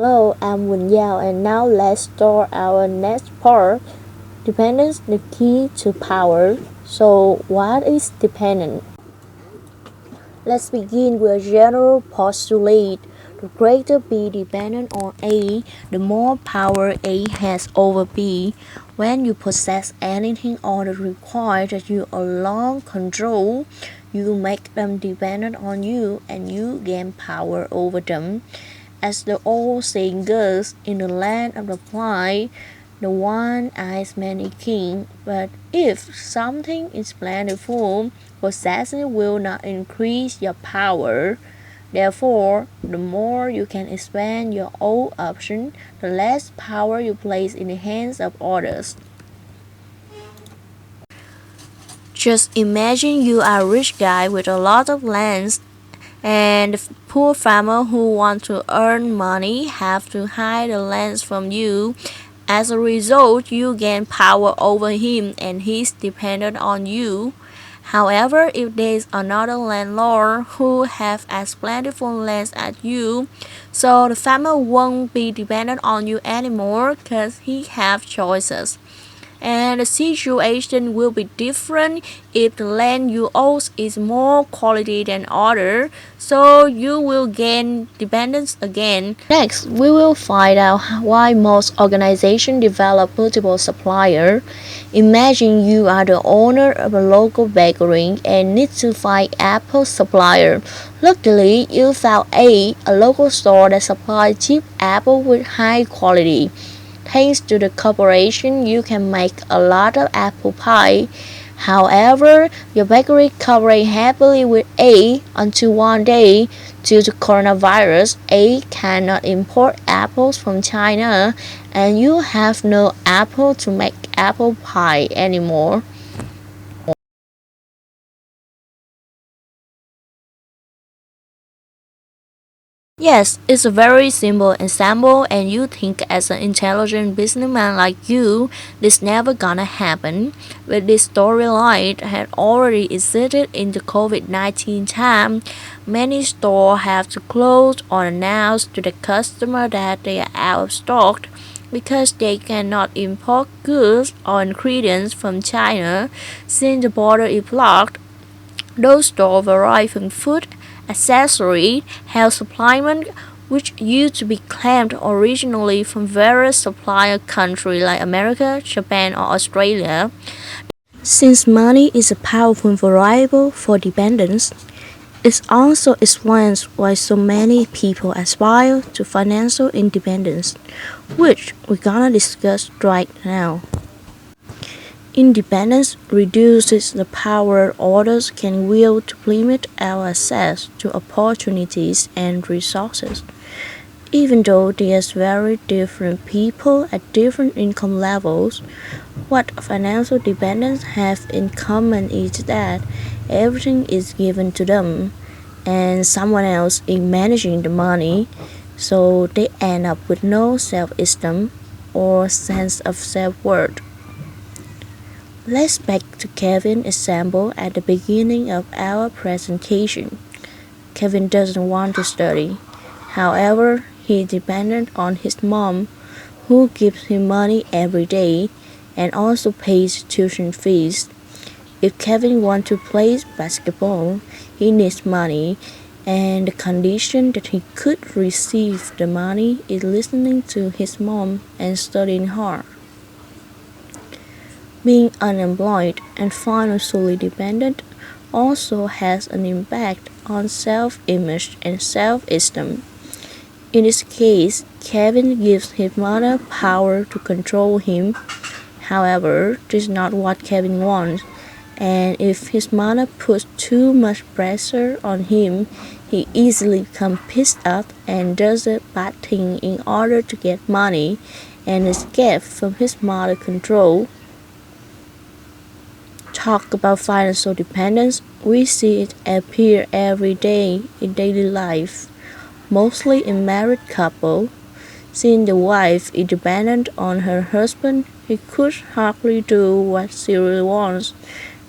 Hello, I'm Quynh Dao, and now let's start our next part. Dependence, the key to power. So, what is dependence? Let's begin with a general postulate. The greater B dependent on A, the more power A has over B. When you possess anything or require that you alone control, you make them dependent on you and you gain power over them. As the old saying goes, in the land of the blind, the one-eyed man is king. But if something is plentiful, possessing will not increase your power. Therefore, the more you can expand your own option, the less power you place in the hands of others. Just imagine you are a rich guy with a lot of lands, and the poor farmer who wants to earn money have to hide the lands from you. As a result, you gain power over him and he's dependent on you. However, if there is another landlord who has as plentiful lands as you, so the farmer won't be dependent on you anymore because he has choices. And the situation will be different if the land you own is more quality than other, so you will gain dependence again. Next, we will find out why most organizations develop multiple suppliers. Imagine you are the owner of a local bakery and need to find Apple supplier. Luckily, you found a local store that supplies cheap apple with high quality. Thanks to the cooperation, you can make a lot of apple pie. However, your bakery cooperated happily with A until one day, due to coronavirus, A cannot import apples from China, and you have no apple to make apple pie anymore. Yes, it's a very simple example, and you think as an intelligent businessman like you, this never gonna happen. But this storyline had already existed in the COVID-19 time. Many stores have to close or announce to the customer that they are out of stock because they cannot import goods or ingredients from China since the border is blocked. Those stores vary from food, accessory, health supplement, which used to be claimed originally from various supplier countries like America, Japan, or Australia. Since money is a powerful variable for dependence, it also explains why so many people aspire to financial independence, which we're gonna discuss right now. Independence reduces the power others can wield to limit our access to opportunities and resources. Even though there's very different people at different income levels, what financial dependence have in common is that everything is given to them and someone else is managing the money, so they end up with no self-esteem or sense of self-worth. Let's back to Kevin's example at the beginning of our presentation. Kevin doesn't want to study. However, he is dependent on his mom, who gives him money every day and also pays tuition fees. If Kevin wants to play basketball, he needs money, and the condition that he could receive the money is listening to his mom and studying hard. Being unemployed and financially dependent also has an impact on self-image and self-esteem. In this case, Kevin gives his mother power to control him. However, this is not what Kevin wants, and if his mother puts too much pressure on him, he easily becomes pissed off and does a bad thing in order to get money and escape from his mother's control. Talk about financial dependence, we see it appear every day in daily life, mostly in married couples. Since the wife is dependent on her husband, he could hardly do what she really wants,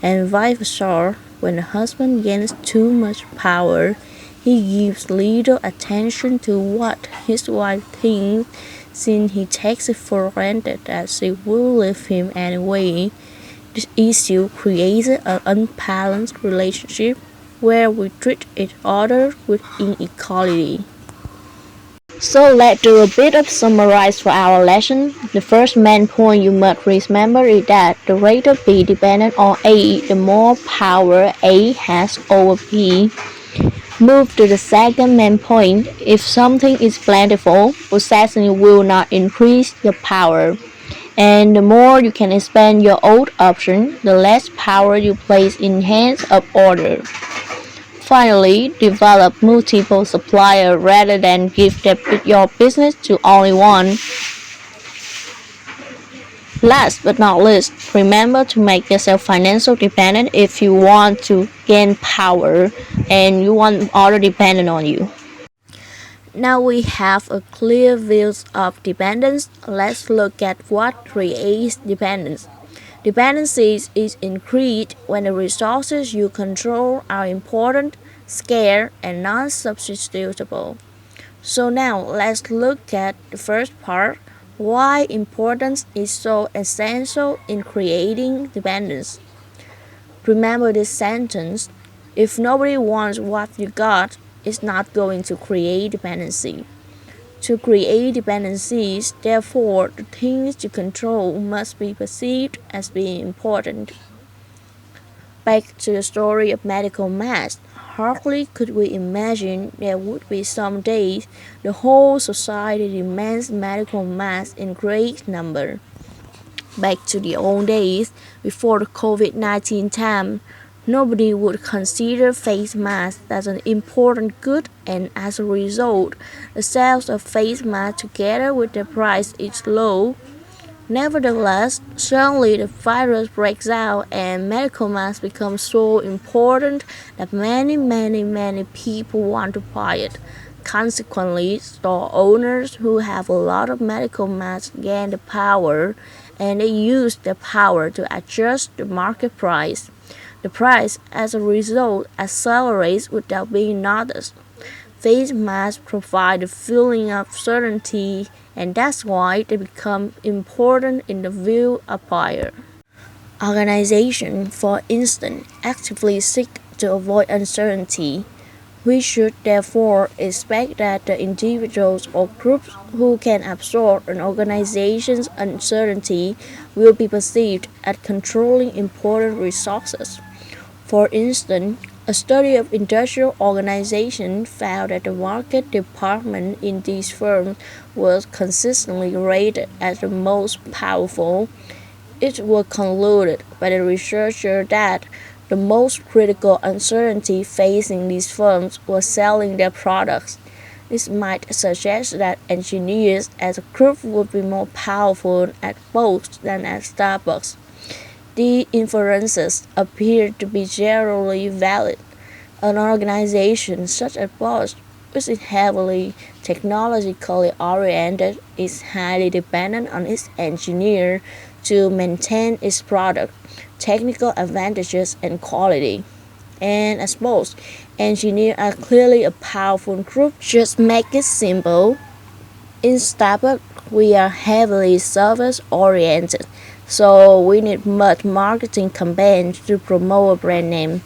and vice versa. When the husband gains too much power, He gives little attention to what his wife thinks, since he takes it for granted that she will leave him anyway. This issue creates an unbalanced relationship where we treat each other with inequality. So let's do a bit of summarize for our lesson. The first main point you must remember is that the greater B dependent on A, the more power A has over B. Move to the second main point. If something is plentiful, possessing will not increase your power. And the more you can expand your old option, the less power you place in hands of others. Finally, develop multiple suppliers rather than give your business to only one. Last but not least, remember to make yourself financially dependent if you want to gain power and you want others dependent on you. Now we have a clear view of dependence. Let's look at what creates dependence. Dependencies is increased when the resources you control are important, scarce, and non-substitutable. So now let's look at the first part, why importance is so essential in creating dependence. Remember this sentence, if nobody wants what you got, it's not going to create dependency. To create dependencies, therefore, the things you control must be perceived as being important. Back to the story of medical masks. Hardly could we imagine there would be some days the whole society demands medical masks in great number. Back to the old days, before the COVID-19 time, nobody would consider face masks as an important good, and as a result, the sales of face masks together with the price is low. Nevertheless, suddenly the virus breaks out and medical masks become so important that many people want to buy it. Consequently, store owners who have a lot of medical masks gain the power, and they use their power to adjust the market price. The price, as a result, accelerates without being noticed. Face masks provide a feeling of certainty, and that's why they become important in the view of buyer. Organizations, for instance, actively seek to avoid uncertainty. We should therefore expect that the individuals or groups who can absorb an organization's uncertainty will be perceived as controlling important resources. For instance, a study of industrial organizations found that the market department in these firms was consistently rated as the most powerful. It was concluded by the researcher that the most critical uncertainty facing these firms was selling their products. This might suggest that engineers as a group would be more powerful at Bose than at Starbucks. The inferences appear to be generally valid. An organization such as Bosch, which is heavily technologically oriented, is highly dependent on its engineers to maintain its product, technical advantages, and quality. And I suppose engineers are clearly a powerful group. Just make it simple. In Starbucks, we are heavily service oriented, so we need much marketing campaigns to promote a brand name.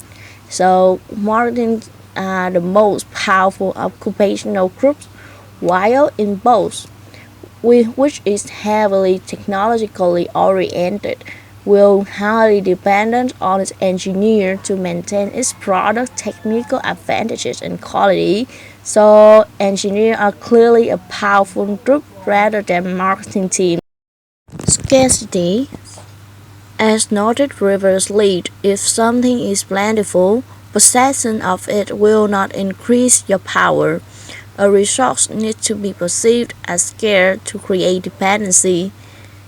So marketing are the most powerful occupational groups, while in Bose, which is heavily technologically oriented, will highly dependent on its engineer to maintain its product technical advantages and quality. So engineers are clearly a powerful group rather than marketing team. Scarcity. As noted previously, if something is plentiful, possession of it will not increase your power. A resource needs to be perceived as scarce to create dependency.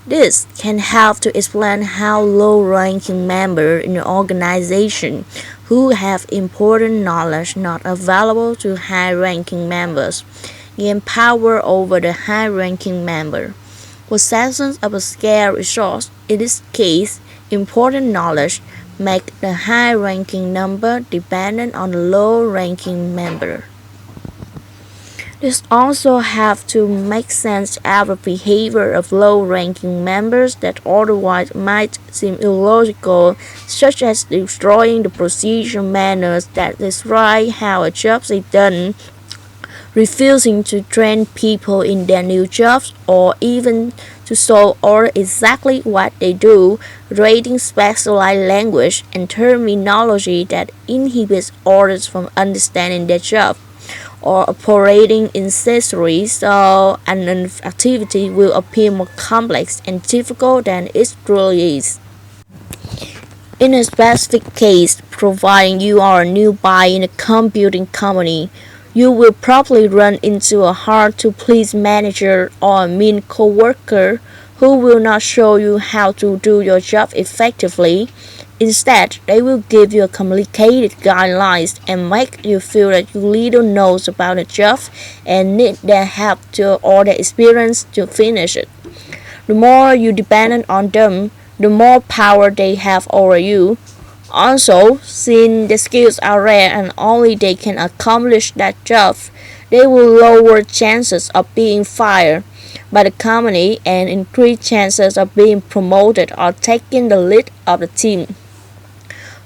This can help to explain how low-ranking members in the organization who have important knowledge not available to high-ranking members gain power over the high-ranking member. Possession of a scarce resource, in this case, important knowledge, make the high-ranking member dependent on the low-ranking member. This also have to make sense out of behavior of low-ranking members that otherwise might seem illogical, such as destroying the procedure manuals that describe how a job is done, refusing to train people in their new jobs, or even to show others exactly what they do, rating specialized language and terminology that inhibits others from understanding their job, or operating incessantly so an activity will appear more complex and difficult than it truly is. In a specific case, providing you are a new buyer in a computing company, you will probably run into a hard-to-please manager or a mean coworker who will not show you how to do your job effectively. Instead, they will give you complicated guidelines and make you feel that you little knows about the job and need their help to or their experience to finish it. The more you depend on them, the more power they have over you. Also, since the skills are rare and only they can accomplish that job, they will lower chances of being fired by the company and increase chances of being promoted or taking the lead of the team.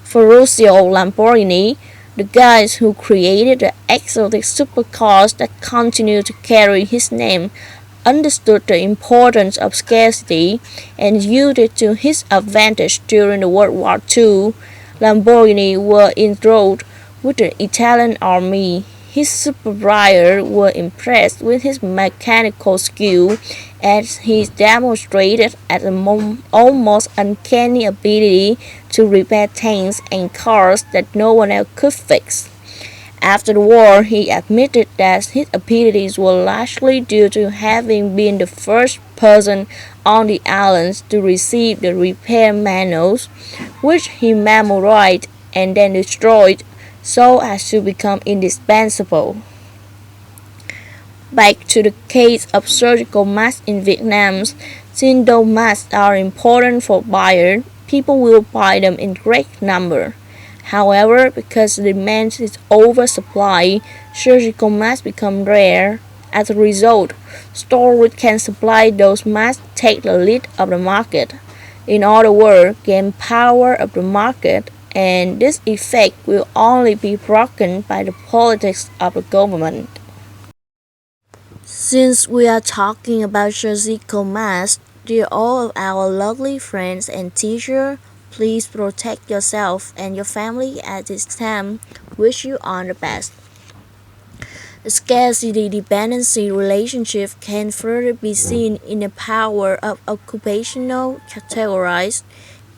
Ferruccio Lamborghini, the guys who created the exotic supercars that continue to carry his name, understood the importance of scarcity and used it to his advantage during the World War II. Lamborghini were enrolled with the Italian army. His superiors were impressed with his mechanical skill as he demonstrated an almost uncanny ability to repair tanks and cars that no one else could fix. After the war, he admitted that his abilities were largely due to having been the first person on the islands to receive the repair manuals, which he memorized and then destroyed so as to become indispensable. Back to the case of surgical masks in Vietnam, since those masks are important for buyers, people will buy them in great number. However, because the demand is oversupply, surgical masks become rare. As a result, stores which can supply those masks take the lead of the market. In other words, gain power of the market, and this effect will only be broken by the politics of the government. Since we are talking about surgical masks, dear all of our lovely friends and teachers, please protect yourself and your family at this time. Wish you all the best. The scarcity dependency relationship can further be seen in the power of occupational categories.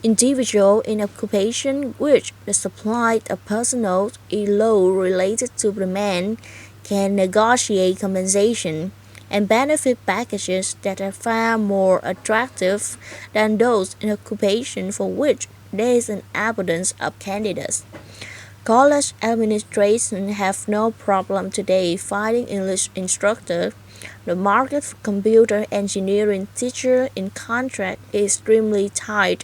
Individual in occupation which the supply of personnel is low related to demand can negotiate compensation and benefit packages that are far more attractive than those in occupation for which there is an abundance of candidates. College administrations have no problem today finding English instructors. The market for computer engineering teachers in contract is extremely tight.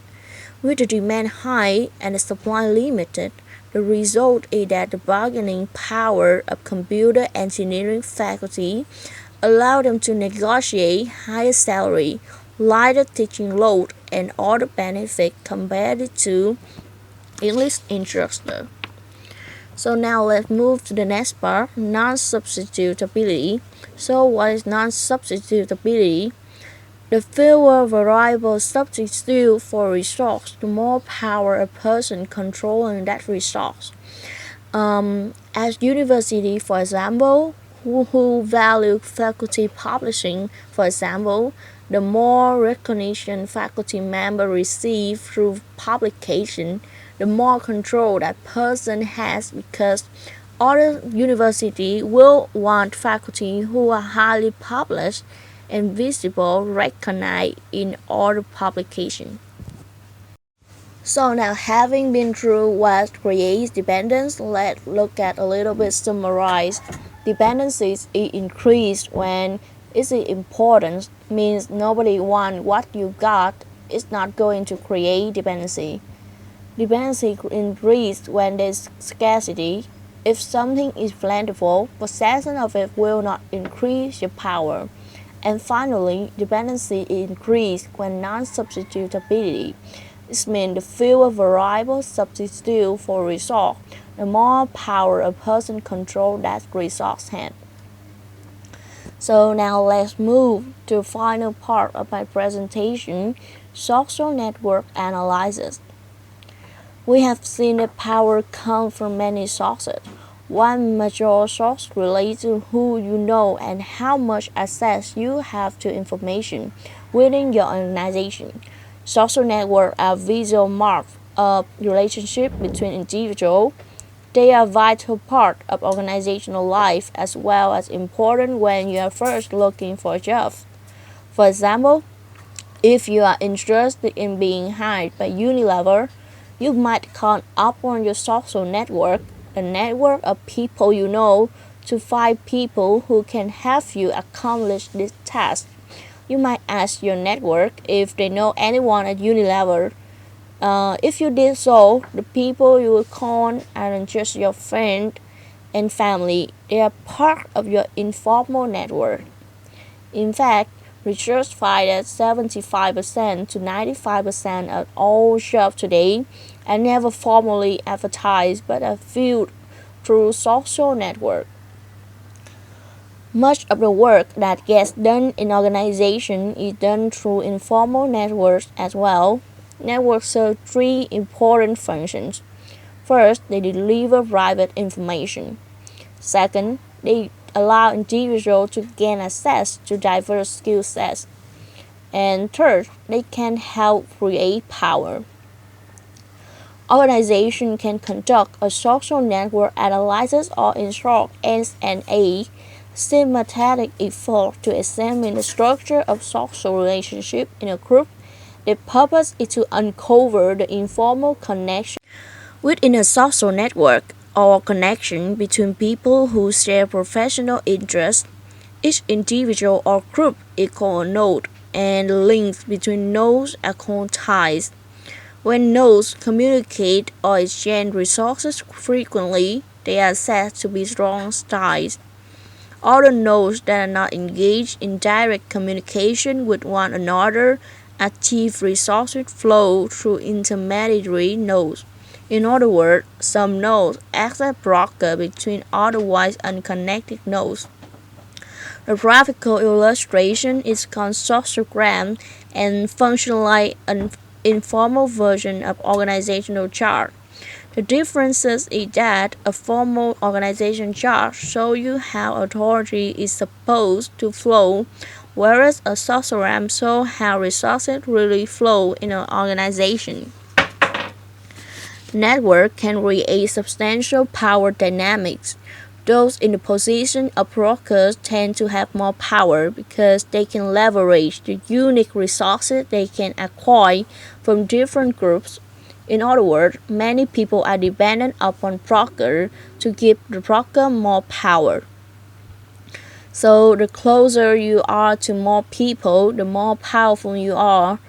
With the demand high and the supply limited, the result is that the bargaining power of computer engineering faculty allow them to negotiate higher salary, lighter teaching load, and other benefits compared to English instructors. So now let's move to the next part, non-substitutability. So what is non-substitutability? The fewer variables substitute for a resource, the more power a person controlling that resource. As university, for example, who value faculty publishing, for example, the more recognition faculty members receive through publication, the more control that person has because other universities will want faculty who are highly published and visible recognized in other publications. So now having been through what creates dependence, let's look at a little bit summarized. Dependencies is increased when its importance means nobody wants what you got. It's not going to create dependency. Dependency increased when there's scarcity. If something is plentiful, possession of it will not increase your power. And finally, dependency increases when non-substitutability. This means the fewer variables substitute for resource, the more power a person controls that resource has. So now let's move to the final part of my presentation, social network analysis. We have seen that power comes from many sources. One major source relates to who you know and how much access you have to information within your organization. Social networks are visual marks of relationship between individuals. They are a vital part of organizational life as well as important when you are first looking for a job. For example, if you are interested in being hired by Unilever, you might call up on your social network, a network of people you know, to find people who can help you accomplish this task. You might ask your network if they know anyone at Unilever. If you did so, the people you will call aren't just your friend and family, they are part of your informal network. In fact, research finds that 75% to 95% of all jobs today are never formally advertised but are filled through social networks. Much of the work that gets done in organizations is done through informal networks as well. Networks serve three important functions. First, they deliver private information. Second, they allow individuals to gain access to diverse skill sets. And third, they can help create power. Organizations can conduct a social network analysis or in short S&A, systematic effort to examine the structure of social relationships in a group. The purpose is to uncover the informal connection within a social network or connection between people who share professional interests. Each individual or group is called a node, and the links between nodes are called ties. When nodes communicate or exchange resources frequently, they are said to be strong ties. Other nodes that are not engaged in direct communication with one another, active resources flow through intermediary nodes. In other words, some nodes act as broker between otherwise unconnected nodes. The graphical illustration is called sociogram and functions like an informal version of organizational chart. The difference is that a formal organization chart shows you how authority is supposed to flow, whereas a sociogram shows how resources really flow in an organization. Network can create substantial power dynamics. Those in the position of brokers tend to have more power because they can leverage the unique resources they can acquire from different groups. In other words, many people are dependent upon broker to give the broker more power. So the closer you are to more people, the more powerful you are.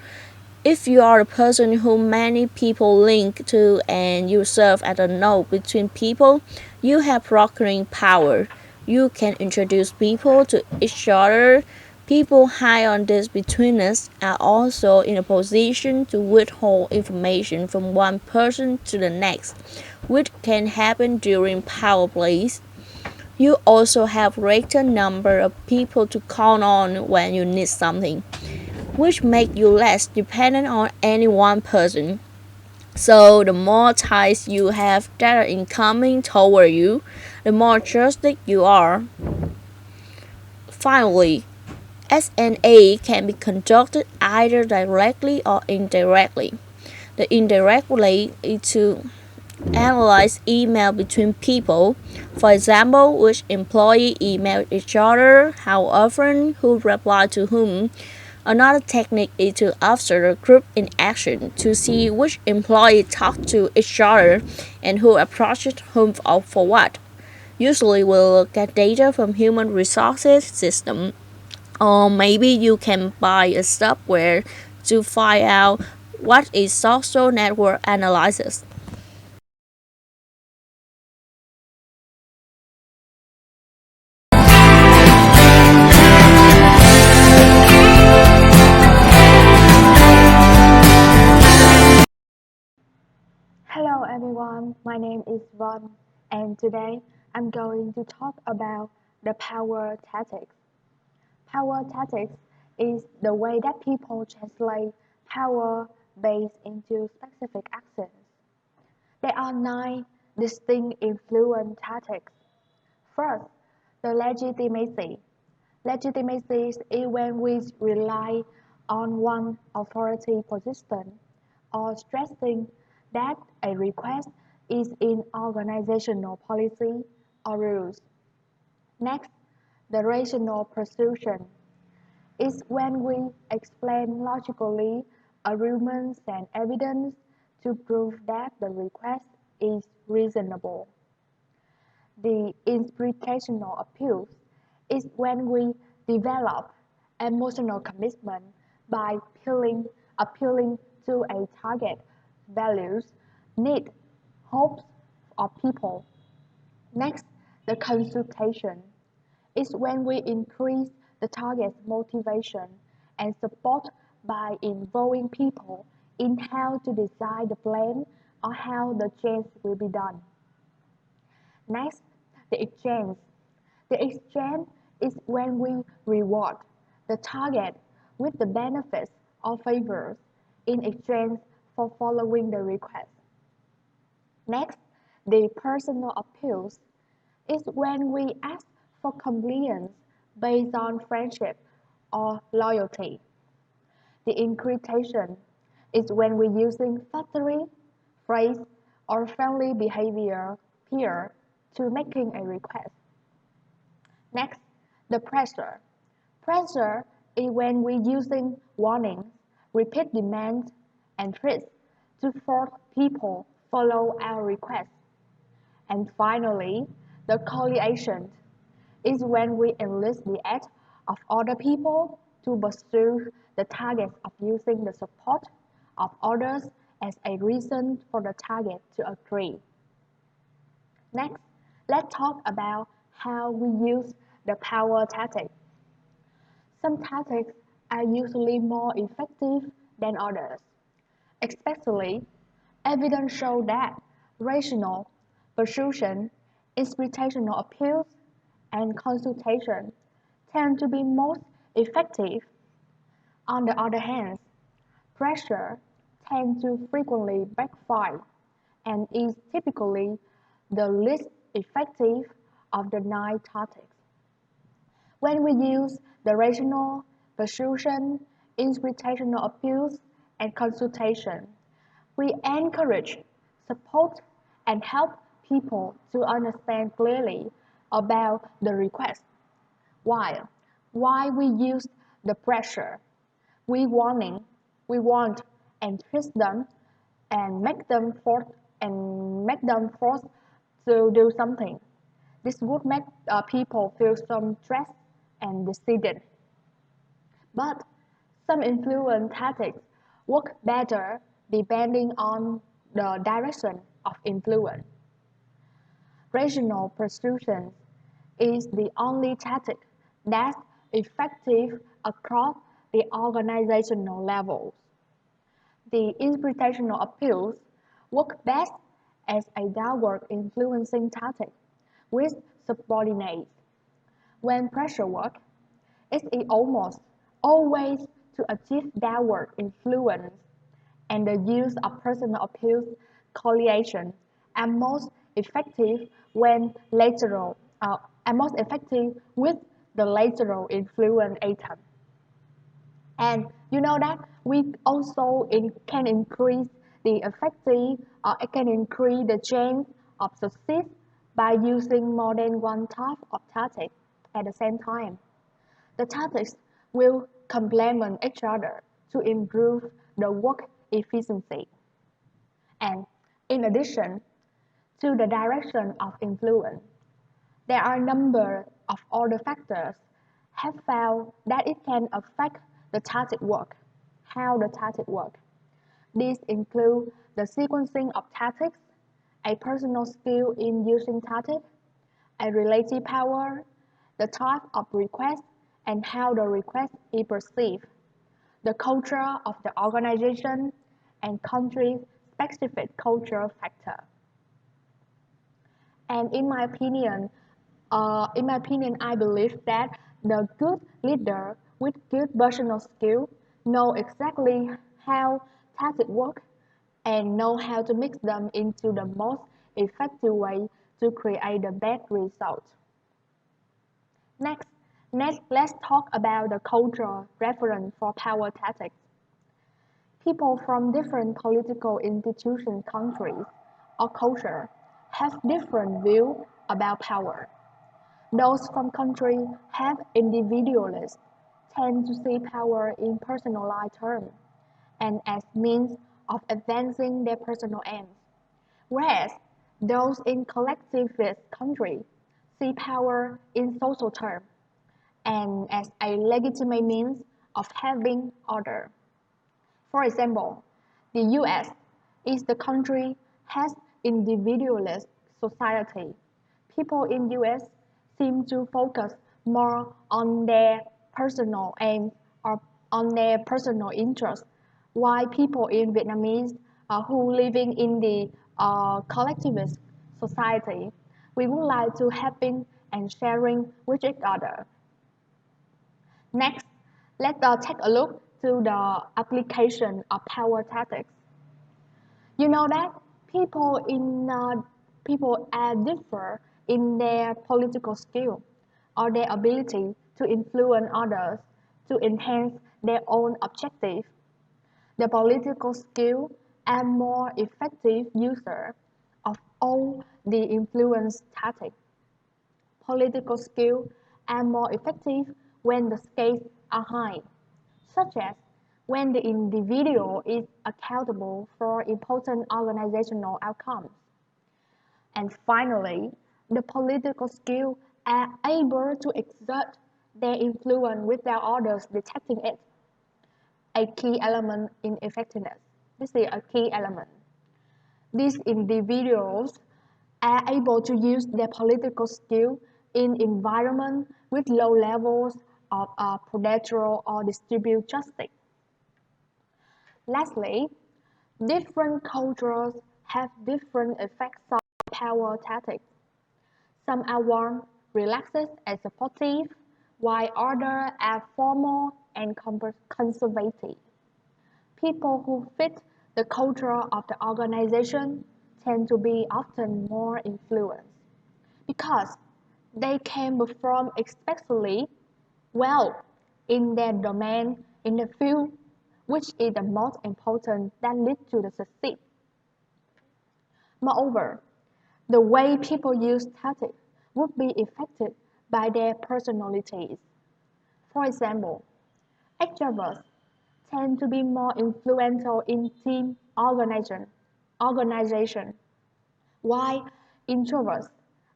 If you are a person whom many people link to and you serve as a node between people, you have brokering power. You can introduce people to each other. People high on this betweenness are also in a position to withhold information from one person to the next, which can happen during power plays. You also have greater number of people to count on when you need something, which make you less dependent on any one person. So the more ties you have that are incoming toward you, the more trusted you are. Finally, S&A can be conducted either directly or indirectly. The indirect way is to analyze email between people. For example, which employee email each other, how often, who replied to whom. Another technique is to observe a group in action to see which employee talk to each other and who approaches whom for what. Usually we'll look at data from human resources system, or maybe you can buy a software to find out what is social network analysis. My name is Von, and today I'm going to talk about the power tactics. Power tactics is the way that people translate power base into specific actions. There are 9 distinct influence tactics. First, the legitimacy. Legitimacy is when we rely on one authority position or stressing that a request is in organizational policy or rules. Next, the rational persuasion is when we explain logically arguments and evidence to prove that the request is reasonable. The inspirational appeal is when we develop emotional commitment by appealing to a target values, need, hopes of people. Next, the consultation is when we increase the target's motivation and support by involving people in how to design the plan or how the change will be done. Next, the exchange. The exchange is when we reward the target with the benefits or favors in exchange for following the request. Next, the personal appeals is when we ask for compliance based on friendship or loyalty. The invitation is when we're using flattery, phrase, or friendly behavior peer to making a request. Next, the pressure. Pressure is when we're using warnings, repeat demands, and threats to force people follow our request. And finally, the coalition is when we enlist the aid of other people to pursue the target of using the support of others as a reason for the target to agree. Next, let's talk about how we use the power tactic. Some tactics are usually more effective than others. Especially, evidence shows that rational persuasion, inspirational appeals, and consultation tend to be most effective. On the other hand, pressure tends to frequently backfire and is typically the least effective of the 9 tactics. When we use the rational persuasion, inspirational appeals, and consultation, we encourage, support, and help people to understand clearly about the request. Why we use the pressure? We warning, we want and twist them and make them force to do something. This would make people feel some stress and decided. But some influence tactics work better depending on the direction of influence. Rational persuasion is the only tactic that's effective across the organizational levels. The inspirational appeals work best as a downward influencing tactic with subordinates. When pressure works, it is almost always to achieve downward influence, and the use of personal appeals coalition are most effective when lateral are most effective with the lateral influence atom. And you know that we also can increase the effective or it can increase the chance of success by using more than one type of tactic at the same time. The tactics will complement each other to improve the work efficiency. And in addition to the direction of influence, there are a number of other factors have found that it can affect the tactic work, how the tactic work. These include the sequencing of tactics, a personal skill in using tactics, a relative power, the type of request, and how the request is perceived, the culture of the organization, and country-specific cultural factor. And in my opinion, I believe that the good leader with good personal skill know exactly how tactics work and know how to mix them into the most effective way to create the best result. Next, let's talk about the cultural reference for power tactics. People from different political institutions, countries, or culture have different views about power. Those from countries have individualists tend to see power in personalized terms and as means of advancing their personal ends, whereas those in collectivist countries see power in social terms and as a legitimate means of having order. For example, the US is the country has individualist society. People in US seem to focus more on their personal aims or on their personal interests, while people in Vietnamese who living in the collectivist society, we would like to helping and sharing with each other. Next, let's take a look to the application of power tactics. You know that people are differ in their political skill or their ability to influence others to enhance their own objective. The political skill are more effective user of all the influence tactics. Political skills are more effective when the stakes are high, such as when the individual is accountable for important organizational outcomes. And finally, the political skills are able to exert their influence without others detecting it, a key element in effectiveness. This is a key element. These individuals are able to use their political skill in environment with low levels of predatory or distributed justice. Lastly, different cultures have different effects of power tactics. Some are warm, relaxed, and supportive, while others are formal and conservative. People who fit the culture of the organization tend to be often more influenced because they came from especially well in their domain in the field which is the most important that leads to the success. Moreover, the way people use tactics would be affected by their personalities. For example, extroverts tend to be more influential in team organization, while introverts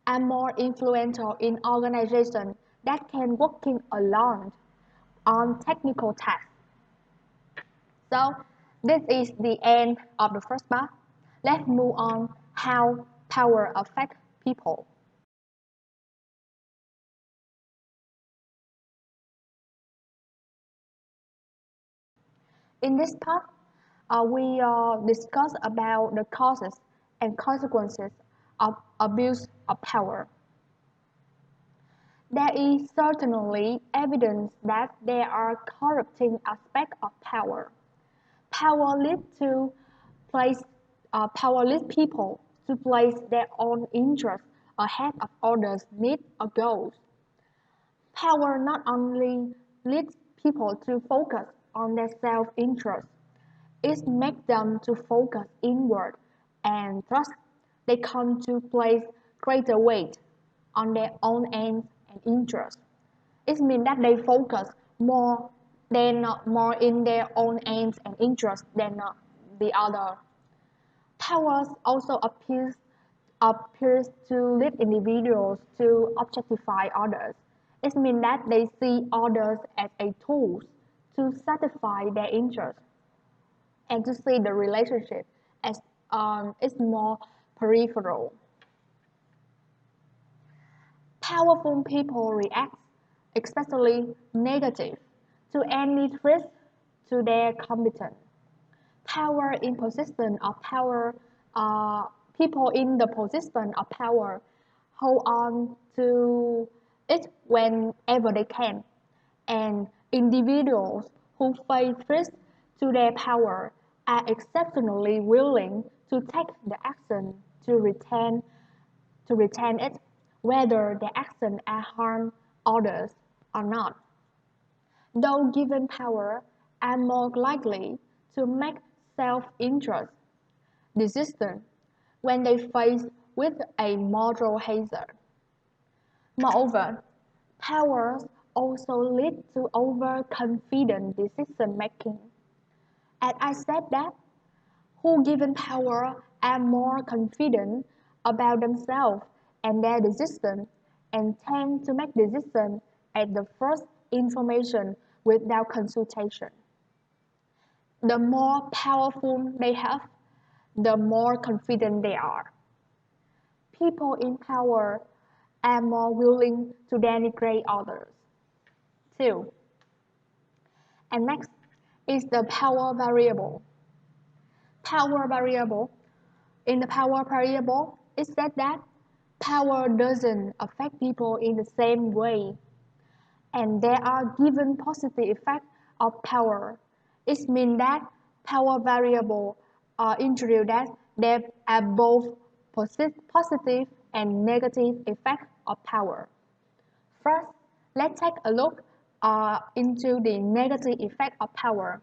are more influential in organizations that can working alone on technical tasks. So this is the end of the first part. Let's move on how power affects people. In this part, we discuss about the causes and consequences of abuse of power. There is certainly evidence that there are corrupting aspects of power. Power leads to place Power leads people to place their own interests ahead of others' needs or goals. Power not only leads people to focus on their self-interest, it makes them to focus inward and thus they come to place greater weight on their own aims and interests. It means that they focus more in their own aims and interests than the other. Powers also appears to lead individuals to objectify others. It means that they see others as a tool to satisfy their interests and to see the relationship as is more peripheral. Powerful people react, especially negative, to any threat to their competence. Power in position of power, People in the position of power hold on to it whenever they can, and individuals who face threats to their power are exceptionally willing to take the action to retain it, whether the action harm others or not. Those given power are more likely to make self-interest decisions when they face with a moral hazard. Moreover, powers also lead to overconfident decision making. As I said that, who given power are more confident about themselves and their decisions and tend to make decisions at the first information without consultation. The more powerful they have, the more confident they are. People in power are more willing to denigrate others. 2. And next is the power variable. Power variable. In the power variable, it said that power doesn't affect people in the same way, and there are given positive effects of power. It means that power variable introduced that there are both positive and negative effects of power. First, let's take a look into the negative effect of power.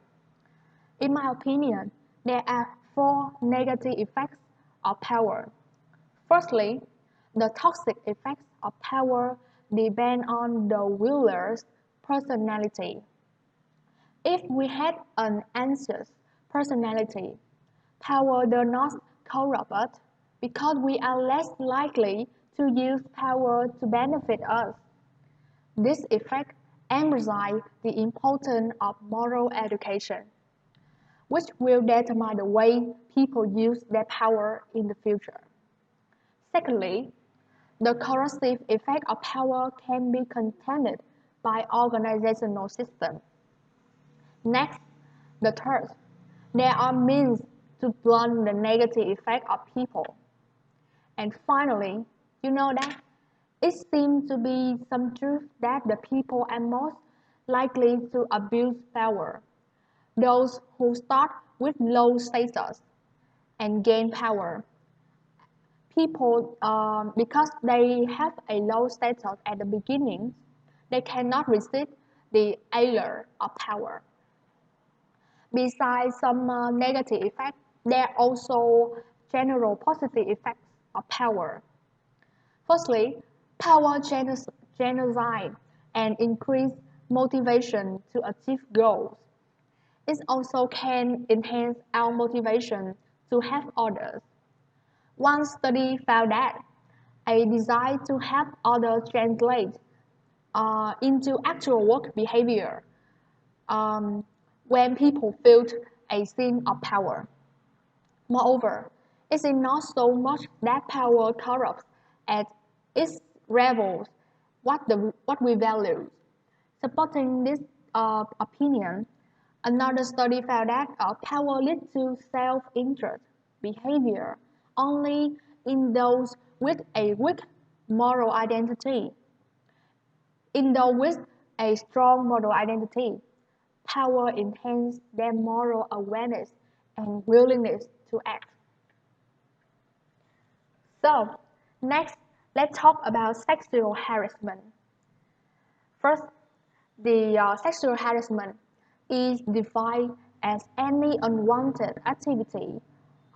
In my opinion, there are 4 negative effects of power. Firstly, the toxic effects of power depend on the wielder's personality. If we had an anxious personality, power does not corrupt us because we are less likely to use power to benefit us. This effect emphasizes the importance of moral education, which will determine the way people use their power in the future. Secondly, the corrosive effect of power can be contained by organizational systems. Next, the third, there are means to blunt the negative effect of people. And finally, you know that it seems to be some truth that the people are most likely to abuse power. Those who start with low status and gain power. People, because they have a low status at the beginning, they cannot resist the allure of power. Besides some negative effects, there are also general positive effects of power. Firstly, power genocide and increase motivation to achieve goals. It also can enhance our motivation to help others. One study found that a desire to help others translate into actual work behavior um, when people feel a sense of power. Moreover, it is not so much that power corrupts as it reveals what we value. Supporting this opinion, another study found that power leads to self-interest behavior only in those with a weak moral identity. In those with a strong moral identity, power enhances their moral awareness and willingness to act. So, next, let's talk about sexual harassment. First, the sexual harassment is defined as any unwanted activity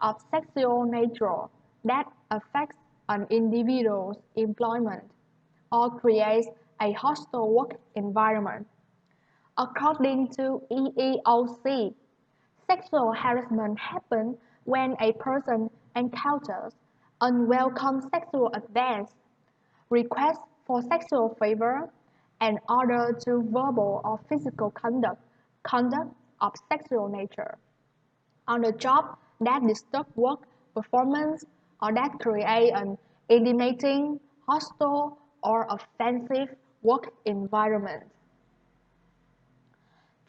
of sexual nature that affects an individual's employment or creates a hostile work environment. According to EEOC, sexual harassment happens when a person encounters unwelcome sexual advances, requests for sexual favor, and order to verbal or physical conduct of sexual nature on the job that disturb work performance or that create an intimidating, hostile, or offensive work environment.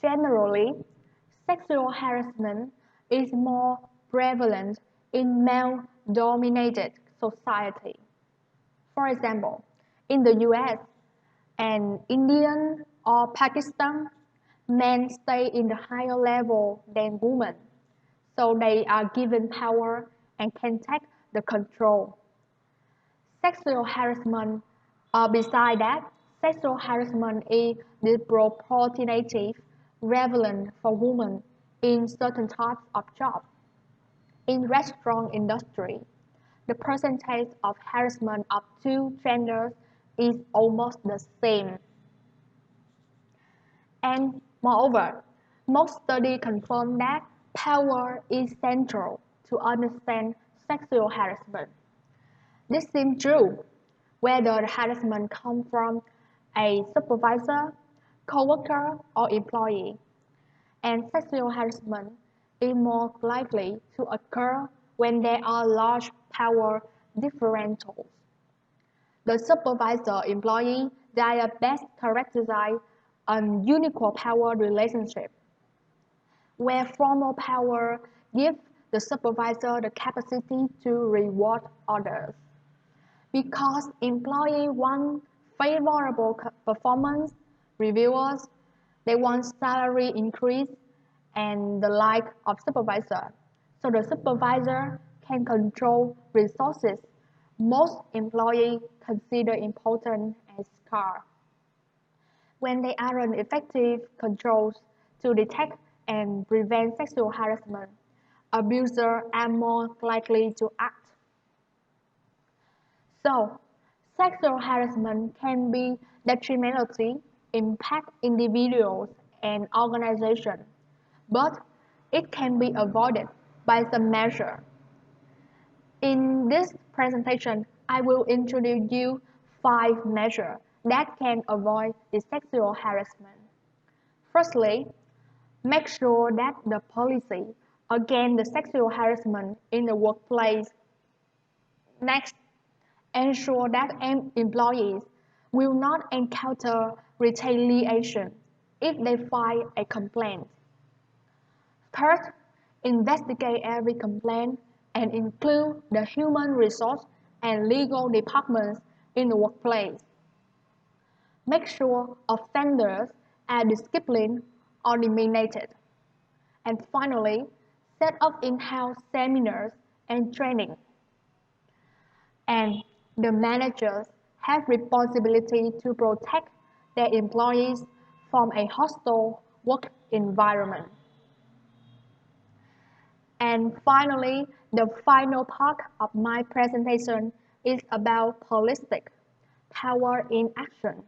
Generally, sexual harassment is more prevalent in male-dominated society. For example, in the US and Indian or Pakistan, men stay in the higher level than women, so they are given power and can take the control. Sexual harassment, beside that, sexual harassment is disproportionately prevalent for women in certain types of jobs. In restaurant industry, the percentage of harassment of two genders is almost the same. And moreover, most studies confirm that power is central to understand sexual harassment. This seems true whether the harassment comes from a supervisor, coworker, or employee. And sexual harassment is more likely to occur when there are large power differentials. The supervisor-employee diet best characterizes an unequal power relationship, where formal power gives the supervisor the capacity to reward others. Because employees want favorable performance, reviewers, they want salary increase and the like of supervisor. So the supervisor can control resources most employees consider important as scarce. When there aren't effective controls to detect and prevent sexual harassment, abusers are more likely to act. So, sexual harassment can be detrimentally impact individuals and organizations, but it can be avoided by some measure. In this presentation, I will introduce you 5 measures that can avoid the sexual harassment. Firstly, make sure that the policy against the sexual harassment in the workplace. Next, ensure that employees will not encounter retaliation if they file a complaint. Third, investigate every complaint and include the human resource and legal departments in the workplace. Make sure offenders are disciplined or eliminated. And finally, set up in-house seminars and training. And the managers have responsibility to protect their employees from a hostile work environment. And finally, the final part of my presentation is about holistic power in action.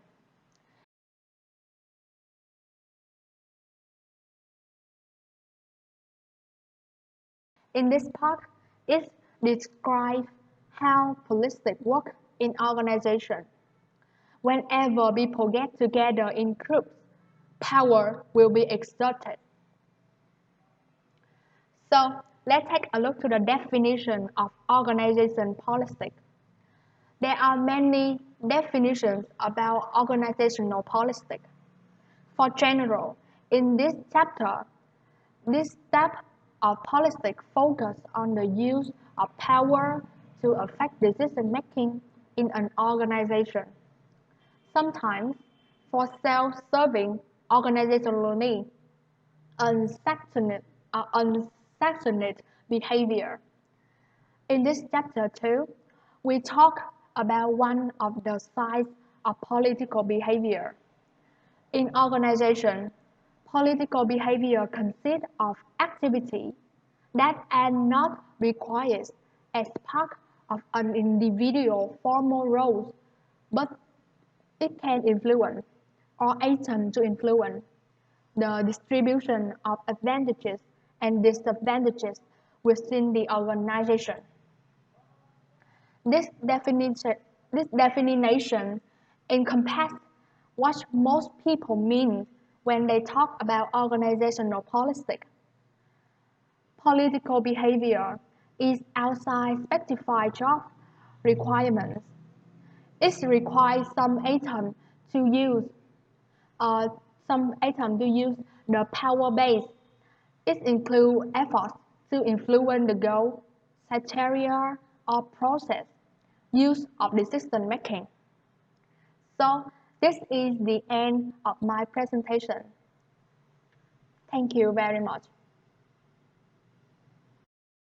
In this part, it describes how holistic work in organization. Whenever people get together in groups, power will be exerted. So let's take a look to the definition of organization politics. There are many definitions about organizational politics. For general, in this chapter, this step of politics focus on the use of power to affect decision making in an organization. Sometimes, for self-serving organizational needs, unsanctioned behavior. In this chapter 2, we talk about one of the sides of political behavior. In organization, political behavior consists of activities that are not required as part of an individual formal role, but it can influence or attempt to influence the distribution of advantages and disadvantages within the organization. This definition encompasses what most people mean when they talk about organizational politics. Political behavior is outside specified job requirements. It requires to use some attempt to use the power base. It includes efforts to influence the goal, criteria, or process, use of decision making. So this is the end of my presentation. Thank you very much.